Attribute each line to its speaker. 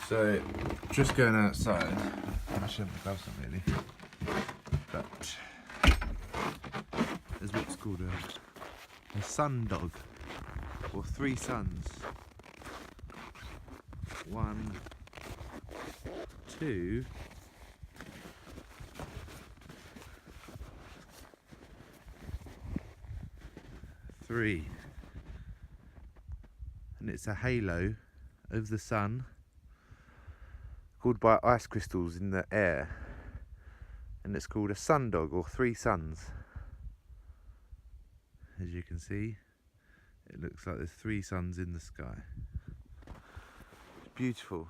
Speaker 1: So, just going outside. I should have my gloves on really. But there's what's called a sun dog, or three suns. 1, 2, 3. And it's a halo of the sun called by ice crystals in the air, and it's called a sun dog, or three suns. As you can see, it looks like there's three suns in the sky. It's beautiful.